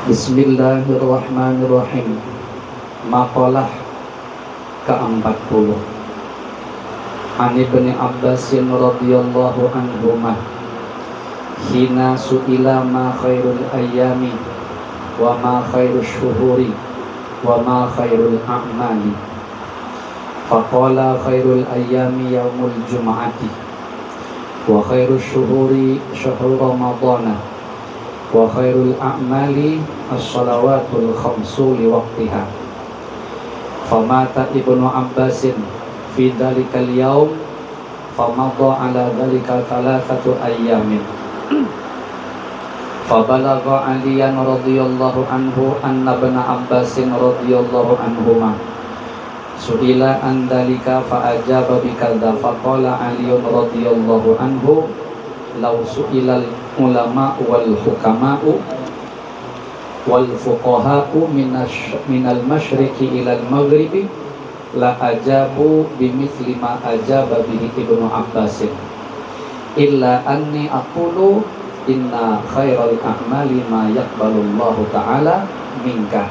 Bismillahirrahmanirrahim. Maqalah ke-40. An Ibnu Abbas radhiyallahu anhumah hina su'ila ma khairul ayyami wa ma khairul syuhuri wa ma khairul a'mali faqala khairul ayyami yaumul jum'ati wa khairul syuhuri syahrul ramadana wa khairul a'mali as-salawatul khamsu li waqtiha. Famata Ibnu Abbasin fi dhalikal yaum famadha ala dhalika thalathatu ayyamin. Fabalagha Aliyan radhiyallahu anhu anna Ibnu Abbasin radhiyallahu anhuma su'ila an dhalika fa ajaba bikadza faqala Aliyun radhiyallahu anhu law su'ilal ulama wal hukama'u wal fuqaha'u minal masyriqi ilal maghribi la ajabu bimithli ma ajaba bihi Ibnu Abbasin illa anni aqulu inna khairal a'mali ma yaqbalullahu ta'ala minka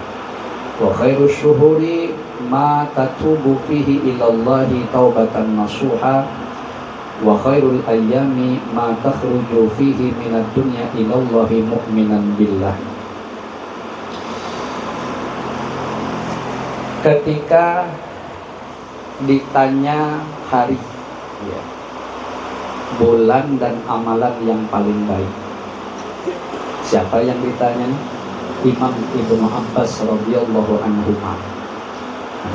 wa khairus syuhuri ma tatubu fihi ilallahi taubatan nasuha wa khairul ayyami ma takhruju fihi minad dunya ilallahi mu'minan billah. Ketika ditanya hari, ya, bulan dan amalan yang paling baik, siapa yang ditanya? Imam Ibnu Abbas radhiyallahu anhuma.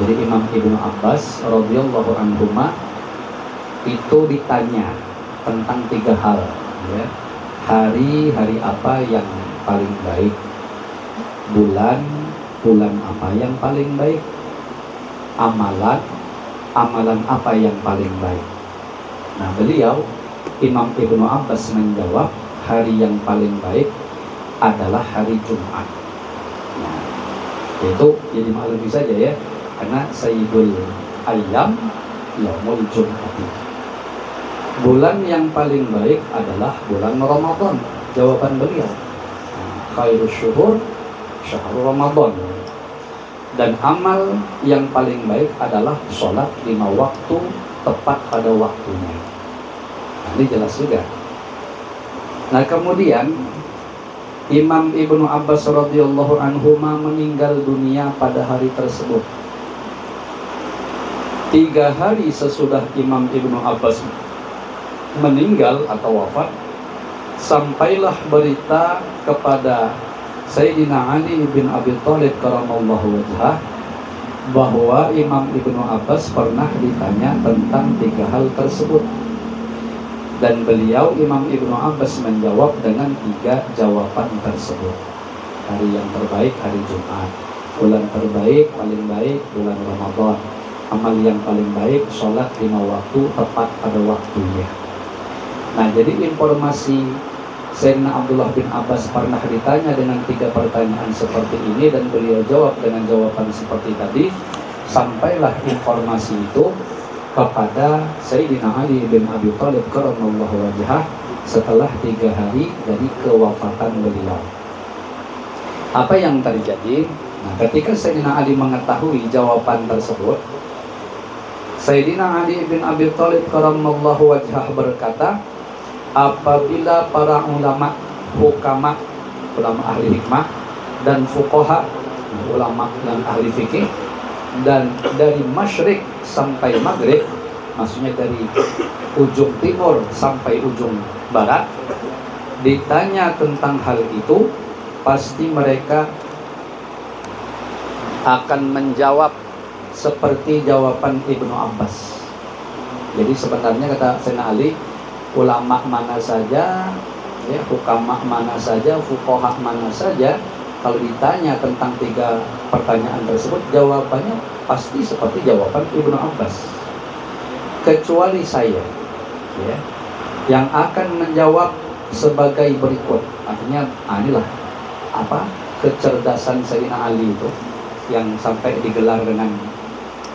Jadi Imam Ibnu Abbas radhiyallahu anhuma itu ditanya tentang 3 hal, ya. Hari apa yang paling baik, bulan apa yang paling baik, amalan apa yang paling baik. Nah, beliau Imam Ibnu Abbas menjawab hari yang paling baik adalah hari Jumat. Nah, itu jadi maklumi saja ya, karena Sayyidul Ayyam Yaumul Jum'ati. Bulan yang paling baik adalah bulan Ramadan. Jawaban beliau, khairus syuhur syahrul Ramadan. Dan amal yang paling baik adalah sholat 5 waktu tepat pada waktunya. Nah, ini jelas juga. Nah, kemudian Imam Ibnu Abbas radhiyallahu anhuma meninggal dunia pada hari tersebut. 3 hari sesudah Imam Ibnu Abbas meninggal atau wafat, sampailah berita kepada Sayyidina Ali bin Abi Thalib karamallahu wajhah bahwa Imam Ibnu Abbas pernah ditanya tentang 3 hal tersebut, dan beliau Imam Ibnu Abbas menjawab dengan 3 jawaban tersebut. Hari yang terbaik hari Jumat, bulan terbaik paling baik bulan Ramadan, amal yang paling baik sholat 5 waktu tepat pada waktunya. Nah, jadi informasi Sayyidina Abdullah bin Abbas pernah ditanya dengan 3 pertanyaan seperti ini dan beliau jawab dengan jawaban seperti tadi. Sampailah informasi itu kepada Sayyidina Ali bin Abi Thalib karamallahu wajhah setelah 3 hari dari kewafatan beliau. Apa yang terjadi? Nah, ketika Sayyidina Ali mengetahui jawaban tersebut, Sayyidina Ali bin Abi Thalib karamallahu wajhah berkata, apabila para ulama, hukama, ulama ahli hikmah, dan fuqaha, ulama yang ahli fikih, dan dari masyrik sampai maghrib, maksudnya dari ujung timur sampai ujung barat, ditanya tentang hal itu, pasti mereka akan menjawab seperti jawaban Ibnu Abbas. Jadi sebenarnya kata Sayyidina Ali, ulama mana saja, ya, hukama mana saja, fuqaha mana saja, kalau ditanya tentang 3 pertanyaan tersebut, jawabannya pasti seperti jawaban Ibnu Abbas, kecuali saya, ya, yang akan menjawab sebagai berikut. Artinya inilah apa kecerdasan Sayyidina Ali itu yang sampai digelar dengan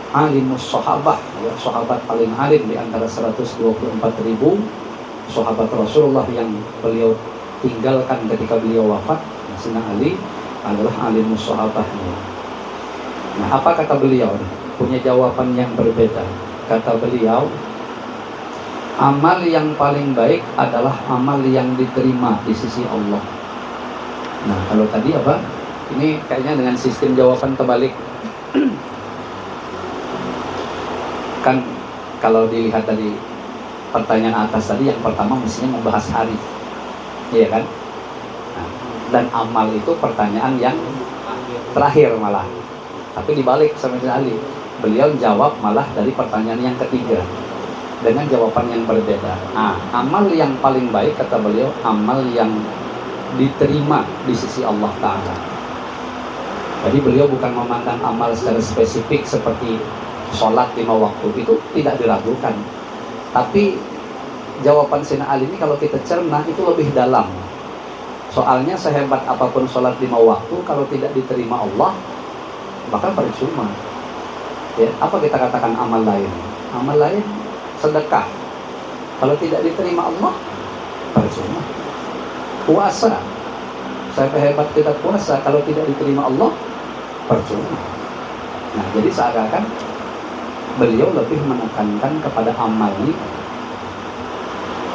alimus sahabah, ya, sahabat paling alim di antara 124.000 sahabat Rasulullah yang beliau tinggalkan ketika beliau wafat. Sayyidina Ali adalah alimus sahabah. Nah, apa kata beliau? Punya jawaban yang berbeda. Kata beliau, amal yang paling baik adalah amal yang diterima di sisi Allah. Nah, kalau tadi apa? Ini kayaknya dengan sistem jawaban terbalik. Kan kalau dilihat dari pertanyaan atas tadi, yang pertama mestinya membahas hari, iya kan? Nah, dan amal itu pertanyaan yang terakhir malah. Tapi dibalik sama Ali, beliau jawab malah dari pertanyaan yang ketiga dengan jawaban yang berbeda. Nah, amal yang paling baik kata beliau, amal yang diterima di sisi Allah Ta'ala. Jadi beliau bukan memandang amal secara spesifik seperti sholat 5 waktu, itu tidak diragukan. Tapi jawaban Sayyidina Ali ini kalau kita cerna itu lebih dalam. Soalnya sehebat apapun sholat 5 waktu, kalau tidak diterima Allah, bahkan percuma. Ya, apa kita katakan amal lain? Amal lain sedekah, kalau tidak diterima Allah, percuma. Puasa, saya hebat kita puasa, kalau tidak diterima Allah, percuma. Nah, jadi seakan-akan beliau lebih menekankan kepada amal ini.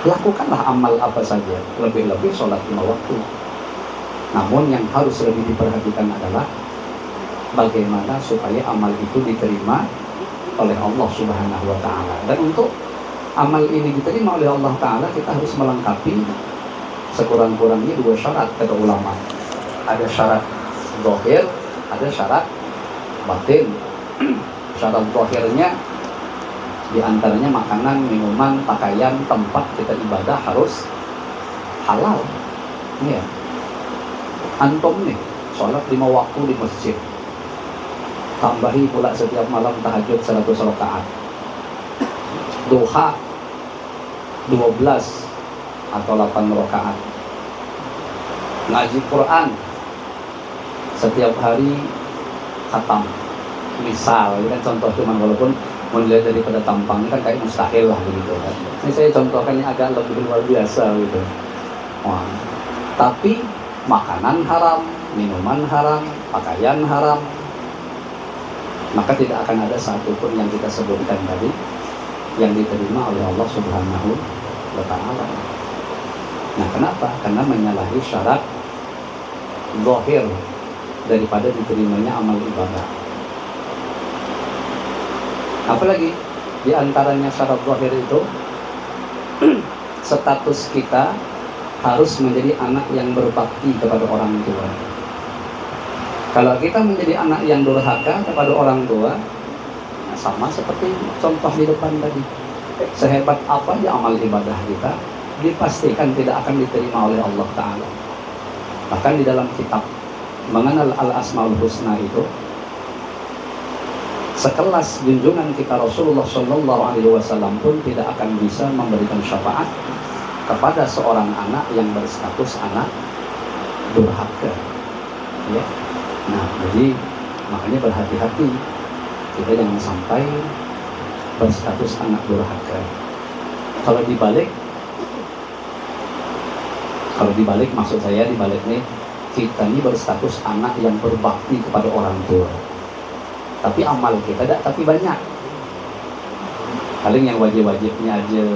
Lakukanlah amal apa saja, lebih-lebih sholat 5 waktu. Namun yang harus lebih diperhatikan adalah bagaimana supaya amal itu diterima oleh Allah Subhanahu wa Ta'ala. Dan untuk amal ini diterima oleh Allah Ta'ala, kita harus melengkapi sekurang-kurangnya 2 syarat kata ulama. Ada syarat zahir, ada syarat batin. Syarat zahirnya diantaranya makanan, minuman, pakaian, tempat kita ibadah harus halal. Iya. Antum nih sholat 5 waktu di masjid, tambahi pula setiap malam tahajud 100 rakaat, duha 12 atau 8 rakaat, ngaji Quran setiap hari khatam. Misal, ini kan contoh, cuman walaupun melihat daripada tampangnya kan kayak mustahil lah begitu kan. Ini saya contohkan yang agak lebih luar biasa gitu. Wah. Tapi makanan haram, minuman haram, pakaian haram, maka tidak akan ada satupun yang kita sebutkan tadi yang diterima oleh Allah Subhanahu wa Ta'ala. Nah, kenapa? Karena menyalahi syarat zahir daripada diterimanya amal ibadah. Apalagi di antaranya syarat zahir itu status kita harus menjadi anak yang berbakti kepada orang tua. Kalau kita menjadi anak yang durhaka kepada orang tua, nah sama seperti contoh di depan tadi. Sehebat apa ya amal ibadah kita, dipastikan tidak akan diterima oleh Allah Ta'ala. Bahkan di dalam kitab Mengenal Al-Asmaul Husna itu, sekelas junjungan kita Rasulullah Shallallahu Alaihi Wasallam pun tidak akan bisa memberikan syafaat kepada seorang anak yang berstatus anak durhaka. Ya. Nah, jadi makanya berhati-hati kita jangan sampai berstatus anak durhaka. Kalau dibalik maksud saya dibalik nih, kita ini berstatus anak yang berbakti kepada orang tua. Tapi amal kita tidak tapi banyak. Paling yang wajib-wajibnya aja.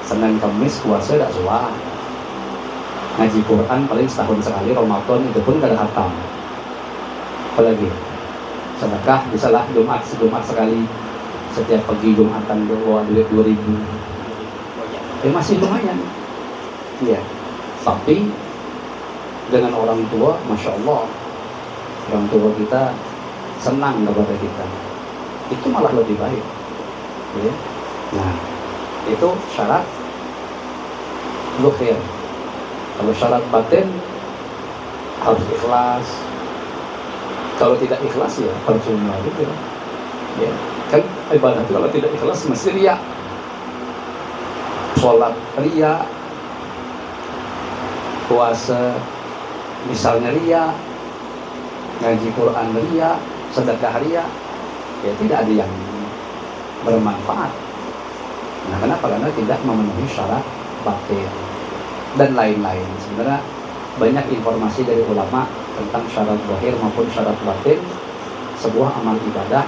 Senin Kamis puasa tidak suah. Ngaji Quran paling setahun sekali, Ramadan itu pun kada khatam. Apalagi sedekah bisalah Jumat sekali. Setiap pagi Jumatan bawa duit 2.000. Masih lumayan. Iya. Tapi dengan orang tua, Masya Allah, orang tua kita senang kepada kita, itu malah lebih baik. Ya. Nah, itu syarat zahir. Kalau syarat batin harus ikhlas. Kalau tidak ikhlas ya percuma gitu. Ya, kan ibadah itu kalau tidak ikhlas mesti riya. Sholat riya, puasa misalnya riya, ngaji Quran riya, sedekah riya, ya tidak ada yang bermanfaat. Nah, kenapa? Karena tidak memenuhi syarat batin dan lain-lain. Sebenarnya banyak informasi dari ulama tentang syarat zahir maupun syarat batin sebuah amal ibadah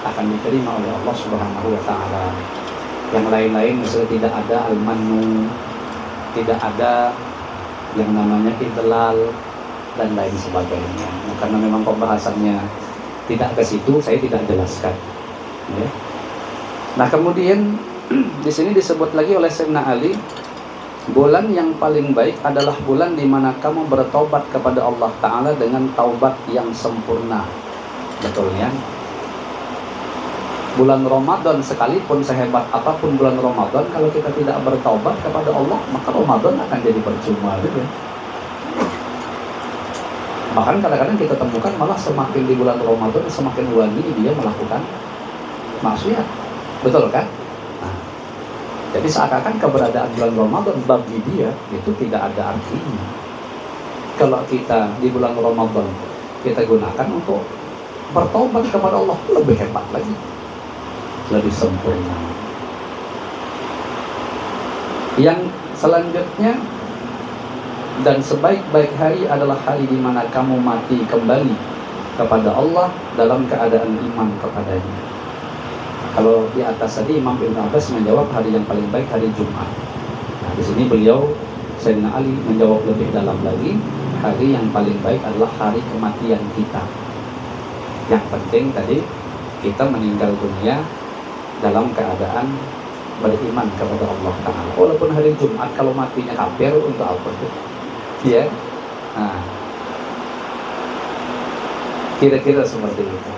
akan diterima oleh Allah Subhanahu wa taala. Yang lain-lain misalnya tidak ada al-mannu, tidak ada yang namanya idlal dan lain sebagainya. Nah, karena memang pembahasannya tidak ke situ, saya tidak jelaskan. Ya. Nah, kemudian di sini disebut lagi oleh Sayyidina Ali, bulan yang paling baik adalah bulan di mana kamu bertobat kepada Allah Ta'ala dengan taubat yang sempurna. Betul ya? Bulan Ramadan sekalipun sehebat apapun bulan Ramadan, kalau kita tidak bertaubat kepada Allah, maka Ramadan akan jadi percuma gitu. Bahkan kadang-kadang kita temukan malah semakin di bulan Ramadan semakin wani dia melakukan maksiat. Betul kan? Nah, jadi seakan-akan keberadaan bulan Ramadan bagi dia itu tidak ada artinya. Kalau kita di bulan Ramadan kita gunakan untuk bertobat kepada Allah, lebih hebat lagi, lebih sempurna. Yang selanjutnya, dan sebaik-baik hari adalah hari di mana kamu mati kembali kepada Allah dalam keadaan iman kepadanya. Kalau di atas tadi Imam Ibn Abbas menjawab hari yang paling baik hari Jumat. Nah, di sini beliau Sayyidina Ali menjawab lebih dalam lagi, hari yang paling baik adalah hari kematian kita. Yang penting tadi kita meninggal dunia dalam keadaan beriman kepada Allah Ta'ala. Walaupun hari Jumat kalau matinya kafir, untuk apa itu? Ya, nah, kira-kira seperti itu.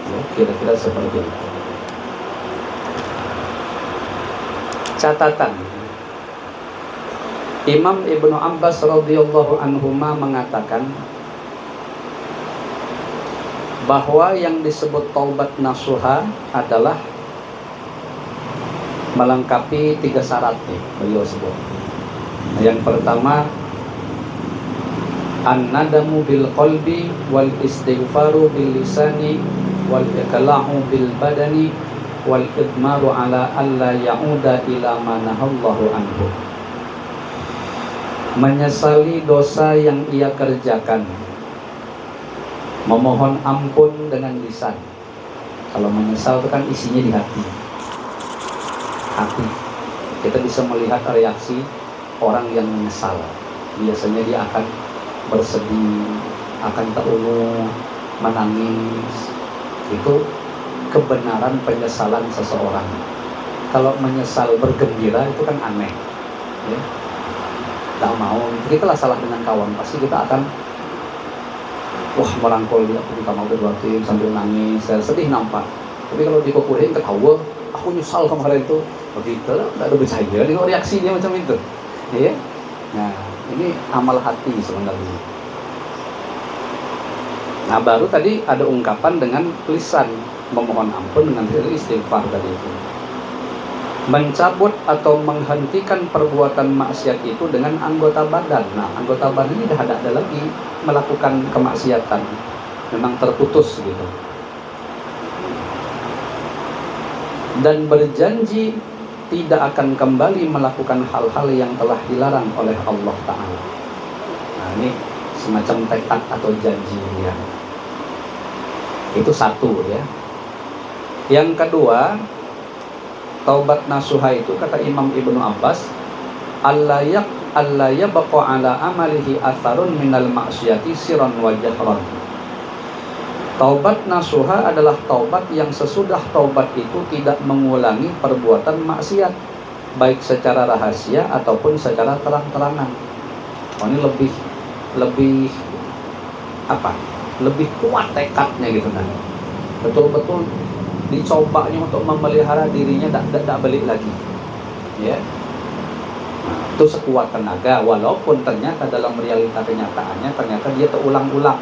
Ya, kira-kira seperti itu. Catatan, Imam Ibnu Abbas radhiyallahu anhuma mengatakan bahwa yang disebut taubat nasuha adalah melengkapi 3 syarat nih, beliau sebut. Yang pertama, an-nadamu bil qalbi wal istighfaru bil lisani wal iqla'u bil badani wal idmaru ala alla ya'uda ila ma nahallahu anhu. Menyesali dosa yang ia kerjakan, memohon ampun dengan lisan. Kalau menyesal itu kan isinya di hati. Kita bisa melihat reaksi orang yang menyesal. Biasanya dia akan bersedih, akan terulung, menangis. Itu kebenaran penyesalan seseorang. Kalau menyesal bergembira itu kan aneh, ya. Tak mau, kita lah salah dengan kawan, pasti kita akan wah merangkul dia, aku minta maaf berbatin sambil nangis, sedih nampak. Tapi kalau dikukurin ketawa, aku nyesal kemarin itu, begitu lah, tidak ada bercahaya. Dia reaksinya macam itu, ya. Nah, ini amal hati sebenarnya. Nah, baru tadi ada ungkapan dengan lisan, memohon ampun dengan istighfar tadi itu. Mencabut atau menghentikan perbuatan maksiat itu dengan anggota badan. Nah, anggota badan ini dah ada lagi melakukan kemaksiatan, memang terputus gitu. Dan berjanji tidak akan kembali melakukan hal-hal yang telah dilarang oleh Allah Ta'ala. Nah, ini semacam tekad atau janji ya. Itu satu ya. Yang kedua, taubat nasuha itu kata Imam Ibnu Abbas, alla yabqa ala amalihi atharun minal maksiati sirran wa jahran. Taubat nasuha adalah taubat yang sesudah taubat itu tidak mengulangi perbuatan maksiat, baik secara rahasia ataupun secara terang-terangan. Oh, ini lebih apa? Lebih kuat tekadnya gitu kan. Betul-betul dicobanya untuk memelihara dirinya tidak balik lagi. Ya. Nah, itu sekuat tenaga, walaupun ternyata dalam realita kenyataannya ternyata dia terulang-ulang.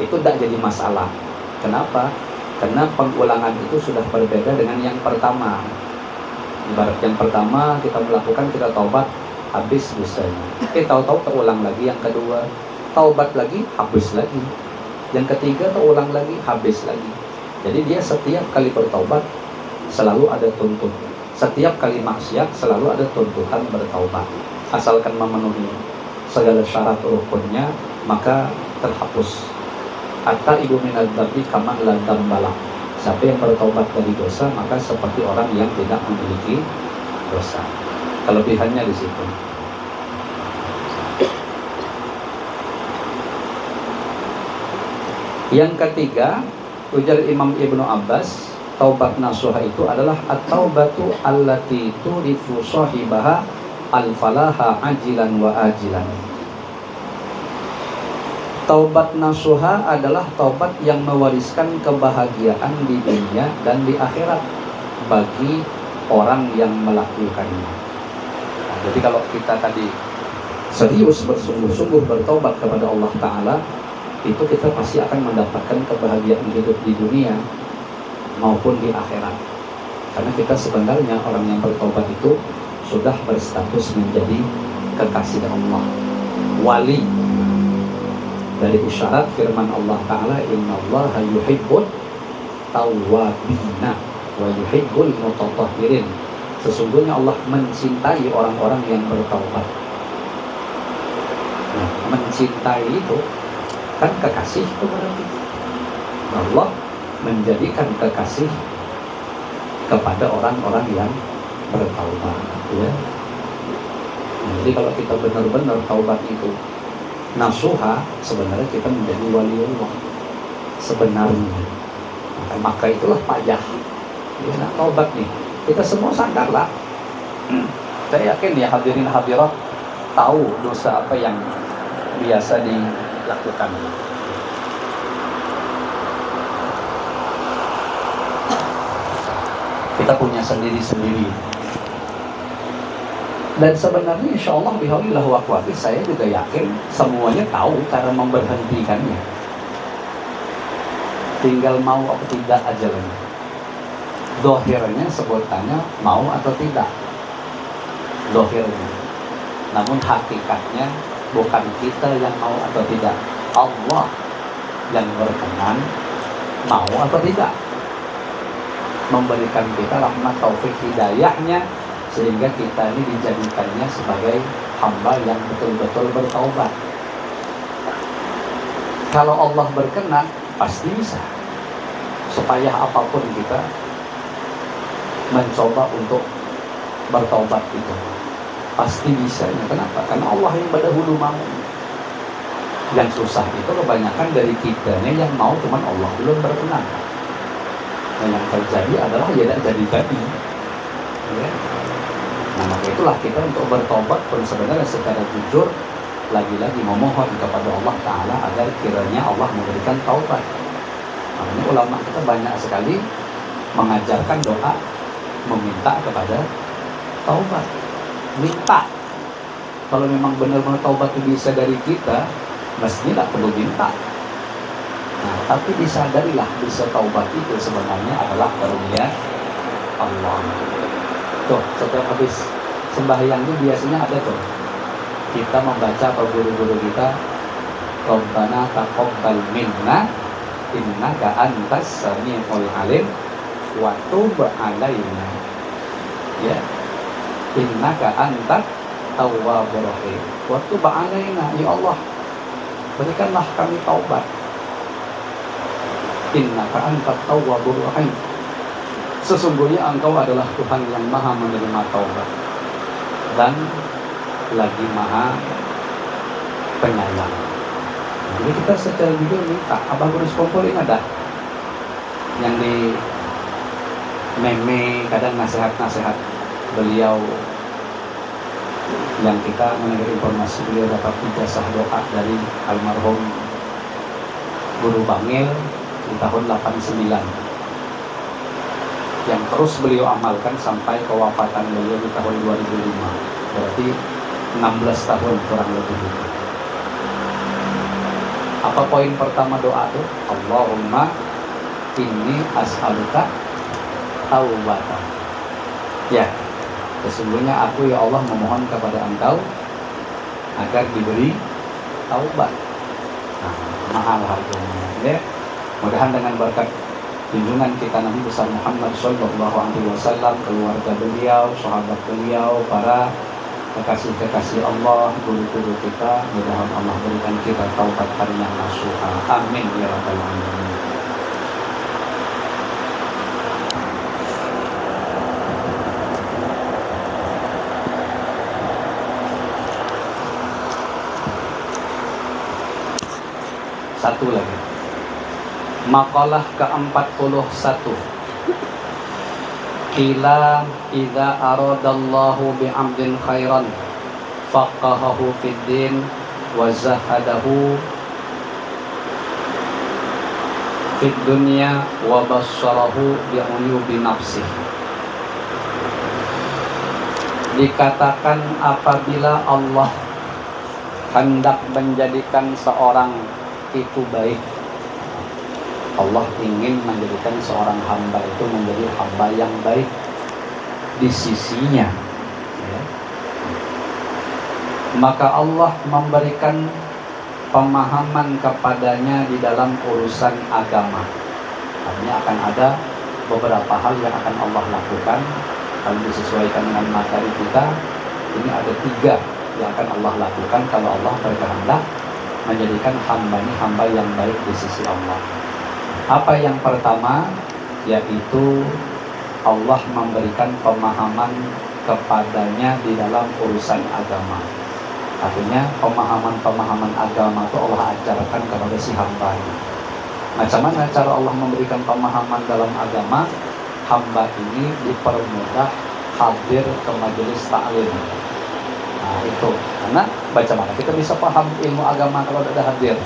Itu tidak jadi masalah. Kenapa? Karena pengulangan itu sudah berbeda dengan yang pertama. Ibarat yang pertama kita melakukan, kita taubat, habis dosanya. Tahu-tahu terulang lagi. Yang kedua, taubat lagi, habis lagi. Yang ketiga, terulang lagi, habis lagi. Jadi dia setiap kali bertaubat selalu ada tuntutan. Setiap kali maksiat selalu ada tuntutan bertaubat. Asalkan memenuhi segala syarat rukunnya, maka terhapus. Hatta ibu minal dzambi kaman la dzambalah. Siapa yang bertobat dari dosa maka seperti orang yang tidak memiliki dosa. Kelebihannya di situ. Yang ketiga, ujar Imam Ibnu Abbas, taubat nasuha itu adalah at-taubatu allati turifu sahibaha al-falaha ajilan wa ajilan. Taubat nasuha adalah taubat yang mewariskan kebahagiaan di dunia dan di akhirat bagi orang yang melakukannya. Nah, jadi kalau kita tadi serius bersungguh-sungguh bertaubat kepada Allah Ta'ala, itu kita pasti akan mendapatkan kebahagiaan hidup di dunia maupun di akhirat. Karena kita sebenarnya orang yang bertobat itu sudah berstatus menjadi kekasih Allah, wali. Dari isyarat firman Allah Ta'ala, innallaha yuhibbut tawwabina wa yuhibbul mutatahhirin. Sesungguhnya Allah mencintai orang-orang yang bertaubat. Nah, mencintai itu kan kekasih itu berarti. Allah menjadikan kekasih kepada orang-orang yang bertaubat, ya. Nah, jadi kalau kita benar-benar taubat itu nasuha, sebenarnya kita menjadi waliullah sebenarnya. Maka itulah payah, ya, nah, taubat nih. Kita semua sadarlah. Saya yakin ya hadirin hadirat tahu dosa apa yang biasa dilakukan. Kita punya sendiri-sendiri. Dan sebenarnya insya Allah bihaulillah wa quwwati, saya juga yakin semuanya tahu cara memberhentikannya. Tinggal mau atau tidak aja lagi. Dohirnya sebutannya mau atau tidak. Dohirnya. Namun hakikatnya bukan kita yang mau atau tidak. Allah yang berkenan mau atau tidak. Memberikan kita rahmat taufik hidayahnya, sehingga kita ini dijadikannya sebagai hamba yang betul-betul bertaubat. Kalau Allah berkenan, pasti bisa. Supaya apapun kita mencoba untuk bertaubat itu pasti bisa. Kenapa? Karena Allah yang berdahulu mau. Yang susah itu kebanyakan dari kitanya yang mau, cuman Allah belum berkenan. Nah, yang terjadi adalah ya tidak jadi-jadi, ya. Nah, maka itulah kita untuk bertobat pun sebenarnya secara jujur lagi-lagi memohon kepada Allah Ta'ala agar kiranya Allah memberikan taubat. Makanya ulama kita banyak sekali mengajarkan doa meminta kepada taubat. Minta. Kalau memang benar-benar taubat itu bisa dari kita, mestinya tidak perlu minta. Nah, tapi disadarilah bisa taubat itu sebenarnya adalah karunia Allah. Tuh, setiap habis sembahyang itu biasanya ada tuh. Kita membaca ke guru-guru kita, Rabbana taqabbal minna innaka antas samiul alim wa tub alaina. Ya. Innaka antat tawwabur rahim. Wa tub alaina, ya Allah, berikanlah kami taubat. Innaka antat tawwabur rahim. Sesungguhnya Engkau adalah Tuhan yang maha menerima taubat dan lagi maha penyayang. Jadi kita secara jujur minta. Abah Gunus Kompol ini ada yang di meme kadang nasihat-nasihat beliau, yang kita mendengar informasi beliau dapat ijazah doa dari almarhum Guru Bangil di tahun 89, yang terus beliau amalkan sampai kewafatan beliau di tahun 2005. Berarti 16 tahun kurang lebih. Apa poin pertama doa itu? Allahumma inni as'aluka taubatan. Ya, sesungguhnya aku ya Allah memohon kepada Engkau agar diberi taubat. Nah, mahal harganya. Ya, mudahan dengan berkat junjungan kita Nabi besar Muhammad Sallallahu Alaihi Wasallam, keluarga beliau, sahabat beliau, para kekasih-kekasih Allah, guru-guru kita, mudah-mudahan Allah berikan kita taubatan yang nasuha. Amin ya rabbal alamin. Satu lagi. Makalah ke-41. Qila idza aradallahu bi'abdin khairan faqahahu fid din wa zahadahu fid dunya wa basyarahu bi'uyubi nafsih. Dikatakan apabila Allah hendak menjadikan seorang itu baik, Allah ingin menjadikan seorang hamba itu menjadi hamba yang baik di sisinya, ya. Maka Allah memberikan pemahaman kepadanya di dalam urusan agama. Artinya akan ada beberapa hal yang akan Allah lakukan. Kalau disesuaikan dengan materi kita, ini ada 3 yang akan Allah lakukan kalau Allah berkehendak menjadikan hamba ini hamba yang baik di sisi Allah. Apa yang pertama? Yaitu Allah memberikan pemahaman kepadanya di dalam urusan agama. Artinya pemahaman-pemahaman agama itu Allah ajarkan kepada si hamba. Macam mana cara Allah memberikan pemahaman dalam agama? Hamba ini dipermudah hadir ke majelis taklim. Nah itu, karena baca mana kita bisa paham ilmu agama kalau tidak hadir.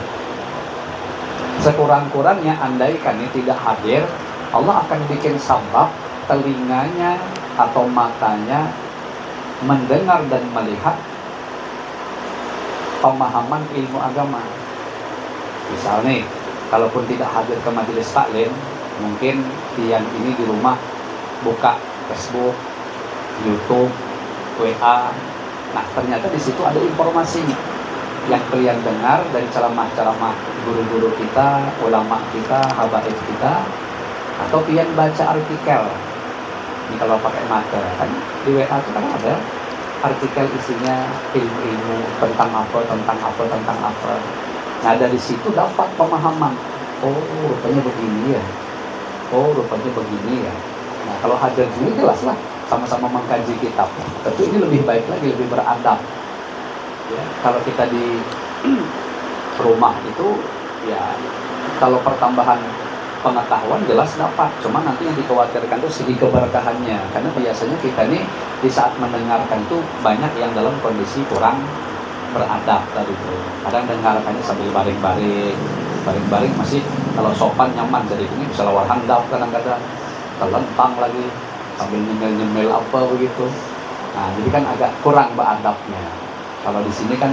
Sekurang-kurangnya andaikan ini tidak hadir, Allah akan bikin sabab telinganya atau matanya mendengar dan melihat pemahaman ilmu agama. Misalnya, kalaupun tidak hadir ke majelis taklim, mungkin yang ini di rumah buka Facebook, YouTube, WA. Nah, ternyata di situ ada informasinya yang kalian dengar dari ceramah-ceramah guru-guru kita, ulama kita, habaib kita, atau kalian baca artikel. Ini kalau pakai mata kan di WA itu kan ada artikel isinya ilmu-ilmu tentang apa, tentang apa, tentang apa. Nah, dari situ dapat pemahaman. Oh, rupanya begini ya. Oh, rupanya begini ya. Nah, kalau hadir ini jelaslah sama-sama mengkaji kitab. Tentu ini lebih baik lagi, lebih beradab. Ya, kalau kita di rumah itu ya kalau pertambahan pengetahuan jelas dapat, cuma nanti yang dikhawatirkan itu segi keberkahannya, karena biasanya kita nih di saat mendengarkan itu banyak yang dalam kondisi kurang beradab tadi itu. Kadang dengarkannya sambil baring-baring masih kalau sopan nyaman, jadi ini bisa lawar handap, kadang-kadang terlentang lagi sambil nyemil-nyemil apa begitu. Nah, jadi kan agak kurang beradabnya. Kalau di sini kan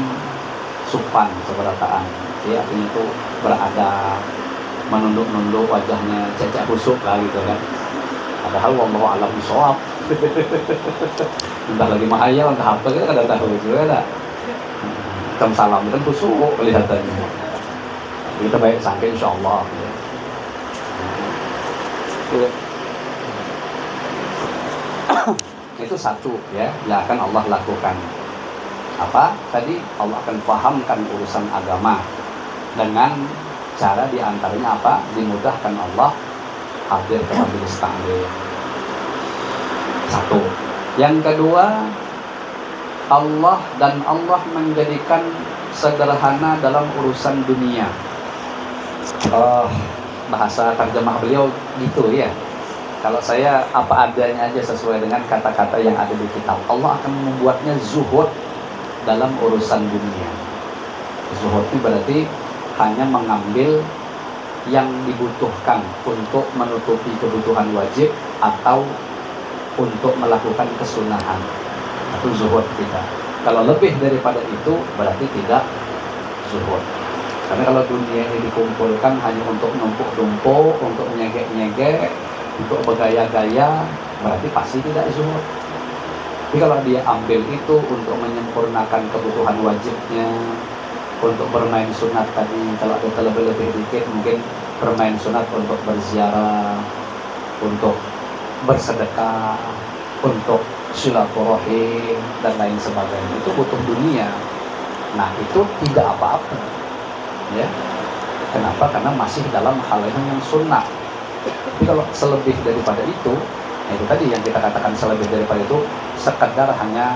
supan seberataan, ya artinya itu beradab, menunduk-nunduk wajahnya, cecak husuk lah gitu kan. Padahal wallahu a'lam bishawab. Entah lagi mahayal, entah apa kita kada tahu juga ada. Jam salam kan husuk kelihatannya. Kita baik sangka insyaallah. Ya. Itu satu ya yang akan Allah lakukan. Apa? Tadi Allah akan pahamkan urusan agama dengan cara diantaranya apa? Dimudahkan Allah hadir ke majelis taklim. Satu. Yang kedua, Allah menjadikan sederhana dalam urusan dunia. Bahasa terjemah beliau gitu ya. Kalau saya apa adanya aja sesuai dengan kata-kata yang ada di kitab. Allah akan membuatnya zuhud dalam urusan dunia. Zuhud itu berarti hanya mengambil yang dibutuhkan untuk menutupi kebutuhan wajib atau untuk melakukan kesunahan. Itu zuhud kita. Kalau lebih daripada itu berarti tidak zuhud. Karena kalau dunia ini dikumpulkan hanya untuk numpuk-numpuk, untuk nyegek-nyegek, untuk bergaya-gaya, berarti pasti tidak zuhud. Tapi kalau dia ambil itu untuk menyempurnakan kebutuhan wajibnya, untuk bermain sunat tadi, kalau ada terlebih-lebih dikit mungkin bermain sunat untuk berziarah, untuk bersedekah, untuk silaturahim dan lain sebagainya, itu butuh dunia. Nah itu tidak apa-apa, ya. Kenapa? Karena masih dalam hal yang sunnah. Tapi kalau selebih daripada itu, nah itu tadi yang kita katakan selebih daripada itu, sekedar hanya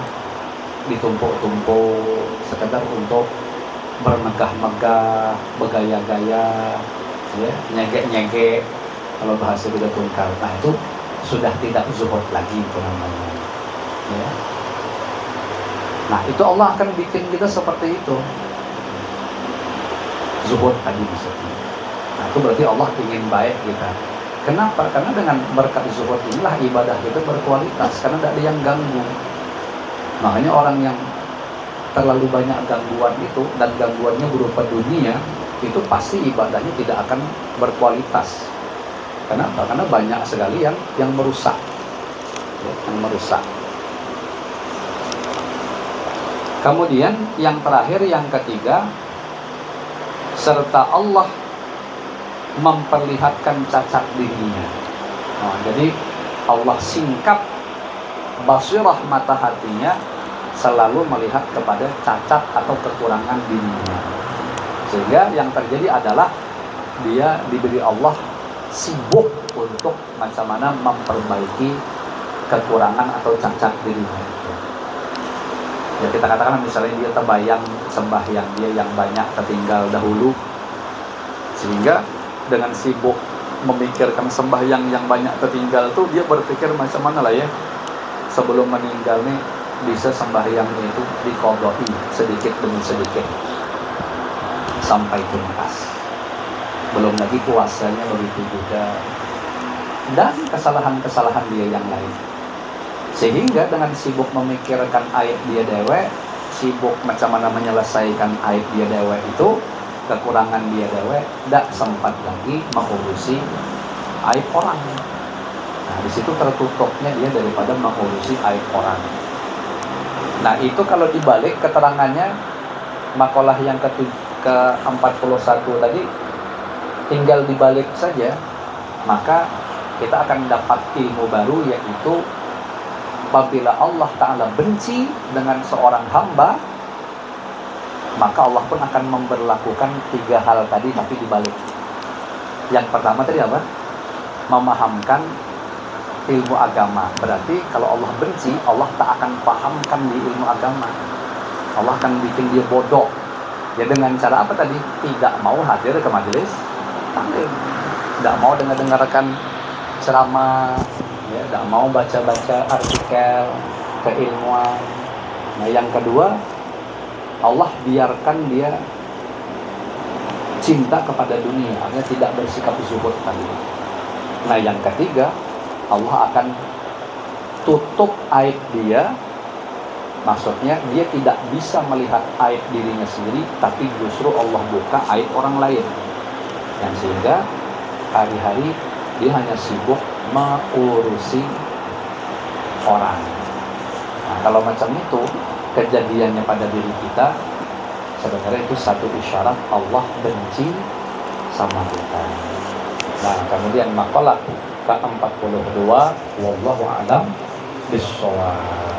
ditumpuk-tumpuk, sekedar untuk bermegah-megah, bergaya-gaya, ya, nyegek-nyegek, kalau bahasa kita tungkal. Nah itu sudah tidak zuhud lagi itu namanya, ya. Nah itu Allah akan bikin kita seperti itu, zuhud tadi maksudnya. Nah itu berarti Allah ingin baik kita. Kenapa? Karena dengan berkat zuhud inilah ibadah kita berkualitas, karena tidak ada yang ganggu. Makanya orang yang terlalu banyak gangguan itu, dan gangguannya berupa dunia, itu pasti ibadahnya tidak akan berkualitas. Kenapa? Karena banyak sekali yang merusak, ya, yang merusak. Kemudian yang terakhir, yang ketiga, serta Allah memperlihatkan cacat dirinya. Nah, jadi Allah singkap basirah mata hatinya selalu melihat kepada cacat atau kekurangan dirinya, sehingga yang terjadi adalah dia diberi Allah sibuk untuk macam mana memperbaiki kekurangan atau cacat dirinya. Ya kita katakan misalnya dia terbayang sembahyang dia yang banyak tertinggal dahulu, sehingga dengan sibuk memikirkan sembahyang yang banyak tertinggal tuh dia berpikir macam mana lah ya sebelum meninggal nih bisa sembahyangnya itu diqadai sedikit demi sedikit sampai tuntas. Belum lagi puasanya begitu juga, dan kesalahan-kesalahan dia yang lain. Sehingga dengan sibuk memikirkan aib dia dewe, sibuk macam mana menyelesaikan aib dia dewe itu, kekurangan dia dewe, tidak sempat lagi mengurusi aib orang. Nah di situ tertutupnya dia daripada mengurusi aib orang. Nah itu kalau dibalik keterangannya makalah yang ke-41 tadi, tinggal dibalik saja, maka kita akan dapat ilmu baru, yaitu apabila Allah Ta'ala benci dengan seorang hamba, maka Allah pun akan memberlakukan 3 hal tadi, tapi dibalik. Yang pertama tadi apa? Memahamkan ilmu agama. Berarti kalau Allah benci, Allah tak akan pahamkan di ilmu agama. Allah akan bikin dia bodoh. Ya dengan cara apa tadi? Tidak mau hadir ke majelis taklim, tidak mau dengarkan ceramah, ya, tidak mau baca-baca artikel keilmuan. Nah yang kedua, Allah biarkan dia cinta kepada dunia, artinya tidak bersikap zuhud tadi. Nah yang ketiga, Allah akan tutup aib dia, maksudnya dia tidak bisa melihat aib dirinya sendiri, tapi justru Allah buka aib orang lain, yang sehingga hari-hari dia hanya sibuk mengurusi orang. Nah kalau macam itu kejadiannya pada diri kita, sebenarnya itu satu isyarat Allah benci sama kita. Nah kemudian makalah ke-42, wallahu a'lam bishshawab.